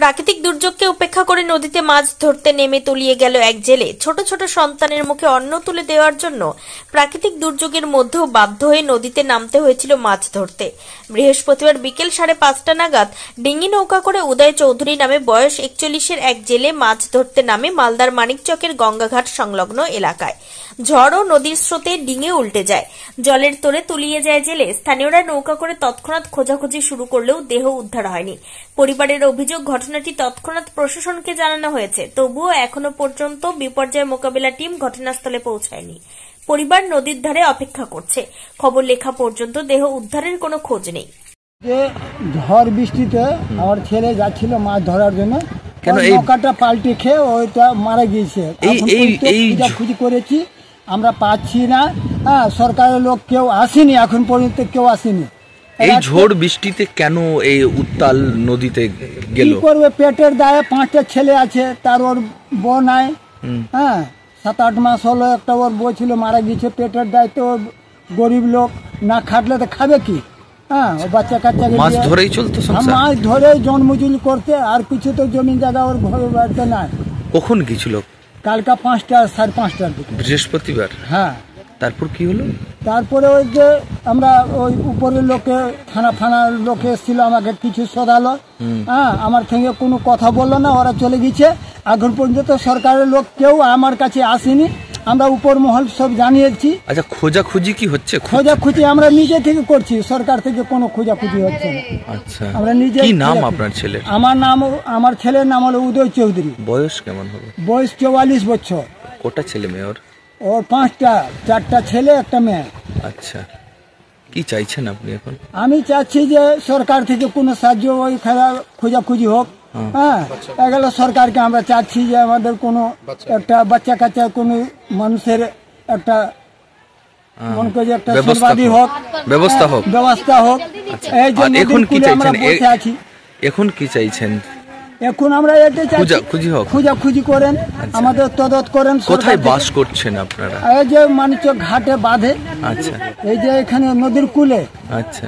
প্রাকৃতিক দুর্যোগকে উপেক্ষা করে নদীতে মাছ ধরতে নেমে তলিয়ে গেল এক জেলে। ছোট ছোট সন্তানের মুখে অন্ন তুলে দেওয়ার জন্য প্রাকৃতিক দুর্যোগের মধ্যেও বাধ্য হয়ে নদীতে নামতে হয়েছিল মাছ ধরতে। বৃহস্পতিবার বিকেল 5:30 নাগাদ ডিঙি নৌকা করে উদয় চৌধুরী নামে বয়স 41-এর এক জেলে মাছ ধরতে নামে মালদার মানিকচকের গঙ্গাঘাট সংলগ্ন এলাকায়। ঝড় ও নদীর স্রোতে ডিঙি উল্টে যায়, জলের তোরে তলিয়ে যায় জেলে। স্থানীয়রা নৌকা করে তৎক্ষণাৎ খোঁজাখুঁজি শুরু করলেও দেহ উদ্ধার হয়নি। পরিবারের অভিযোগ, ঘটনাটি তৎক্ষণাৎ প্রশাসনকে জানানো হয়েছে, তবুও এখনো পর্যন্ত বিপর্যয় মোকাবিলা টিম ঘটনাস্থলে পৌঁছায়নি। পরিবার নদীর ধারে অপেক্ষা করছে। খবর লেখা পর্যন্ত দেহ উদ্ধারের কোনো খোঁজ নেই। যে ঝড় বৃষ্টিতে আমার ছেলে যাচ্ছিল মাছ ধরার জন্য, নৌকাটা পাল্টে খেয়ে ওইটা মারা গিয়েছে। খুঁজি করেছি, আমরা পাচ্ছি না। সরকারের লোক কেউ আসেনি, এখন পর্যন্ত কেউ আসেনি। এই ঝড় বৃষ্টিতে কেন এই উত্তাল নদীতে গেল? কি করবে, পেটের দায়ে 5টা ছেলে আছে, তার ওর বউ নাই। 7-8 মাস হলো, একটা ওর বউ ছিল মারা গিয়েছে। পেটের দায় তো গরিব লোক, না খাটলে তো খাবে কি? বাচ্চা কাচ্চা মাছ ধরেই চলতো সংসার, মাছ ধরেই জন্মজুলি করতে, আর কিছু তো জমি জায়গা ওর ঘরে বাড়িতে নাই। কখন গেছিল? কালকা 5টা 5:30টার দিকে, বৃহস্পতিবার। হ্যাঁ। তারপর কি হলো? তারপরে ওই যে আমরা ওই উপরের লোকে থানার লোকে এসেছিল, আমাকে কিছু শোধালো। আমার থেকে কোনো কথা বললো না, ওরা চলে গেছে। এখন পর্যন্ত সরকারের লোক কেউ আমার কাছে আসেনি। আমরা উপর মহল সব জানিয়েছি। আচ্ছা, খোঁজাখুঁজি কি হচ্ছে? খোঁজাখুঁজি আমরা নিজে থেকে করছি, সরকার থেকে কোনো খোঁজাখুঁজি হচ্ছে না। আচ্ছা, আমরা নিজে। কি নাম আপনার ছেলের? আমার ছেলের নাম হলো উদয় চৌধুরী। বয়স কেমন হবে? বয়স 44 বছর। কটা ছেলে মেয়ে ওর? ওর 5টা, 4টা ছেলে, একটা মেয়ে। আচ্ছা, কি চাইছেন আপনি এখন? আমি চাচ্ছি যে সরকার থেকে কোনো সাহায্য, ওই খোঁজাখুঁজি হোক। এগুলো সরকারকে আমরা চাচ্ছি যে আমাদের কোনো একটা বাচ্চা কাচ্চা, কোনো মানুষের একটা ব্যবস্থা হোক। এই জন্য এখন কি চাইছেন? আমরা বসে আছি। এখন কি চাইছেন? এখন আমরা এতে খোঁজাখুঁজি করেন, আমাদের তদন্ত করেন। কোথায় বাস করছেন আপনারা? এই যে মানিকচক ঘাটে বাঁধে। আচ্ছা, এই যে এখানে নদীর কূলে। আচ্ছা,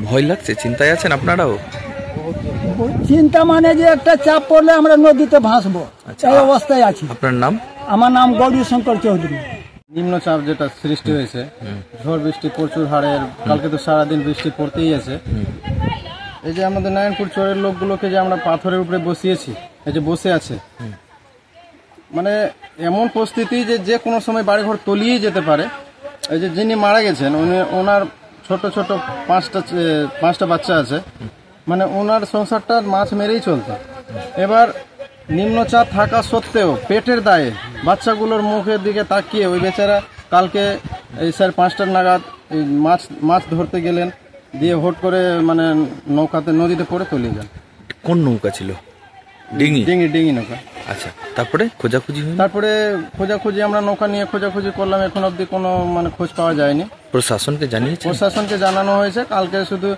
ভয় লাগছে? চিন্তায় আছেন আপনারাও? চিন্তা মানে যে একটা চাপ পড়লে আমরা নদীতে ভাসবো, এই অবস্থায় আছি। আপনার নাম? আমার নাম গৌরী শঙ্কর চৌধুরী। নিম্নচাপ যেটা সৃষ্টি হয়েছে, ঝড় বৃষ্টি প্রচুর হারে, কালকে তো সারাদিন বৃষ্টি পড়তেই আছে। এই যে আমাদের নারায়ণপুর চরের লোকগুলোকে যে আমরা পাথরের উপরে বসিয়েছি, এই যে বসে আছে, মানে এমন পরিস্থিতি যে কোনো সময় বাড়িঘর তলিয়ে যেতে পারে। এই যে যিনি মারা গেছেন, ওনার ছোট ছোট 5টা বাচ্চা আছে, মানে ওনার সংসারটা মাছ মেরেই চলতো। এবার নিম্নচাপ থাকা সত্ত্বেও পেটের দায়ে বাচ্চাগুলোর মুখের দিকে তাকিয়ে ওই বেচারা কালকে এই 5:30 নাগাদ মাছ ধরতে গেলেন, দিয়ে হুট করে মানে নদীতে পড়ে তলিয়ে যান। কোন নৌকা ছিল? ডিঙি নৌকা। আচ্ছা, তারপরে খোঁজাখুঁজি আমরা নৌকা নিয়ে খোঁজাখুঁজি করলাম, এখন অবধি কোনো মানে খোঁজ পাওয়া যায়নি। প্রশাসনকে জানানো হয়েছে। কালকে শুধু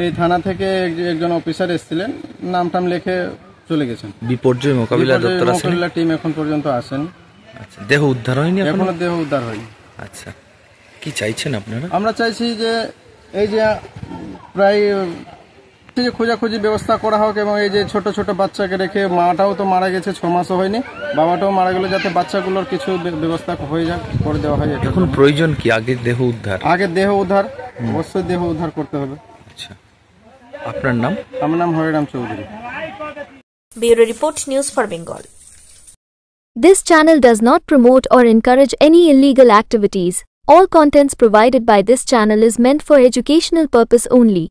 এই থানা থেকে একজন অফিসার এসেছিলেন, নামটাম লিখে চলে গেছেন। বিপর্যয় মোকাবিলা টিম এখন পর্যন্ত আসেন। আচ্ছা, দেহ উদ্ধার হয়নি? এখনো দেহ উদ্ধার হয়নি। আচ্ছা, কি চাইছেন আপনারা? আমরা চাইছি যে এই যে প্রায় খোঁজাখুঁজি ব্যবস্থা করা হোক, এবং এই যে ছোট ছোট বাচ্চাকে রেখে, মাটাও তো মারা গেছে, 6 মাসও হয়নি, বাবাটাও মারা গেল, যাতে বাচ্চাগুলোর কিছু ব্যবস্থা হয়ে যাক, করে দেওয়া হয়। এখন প্রয়োজন কি? আগে দেহ উদ্ধার, অবশ্যই দেহ উদ্ধার করতে হবে। আচ্ছা, আপনার নাম? আমার নাম Hariram Chowdhury. Bureau report, news for Bengal. This channel does not promote or encourage any illegal activities. All contents provided by this channel is meant for educational purpose only.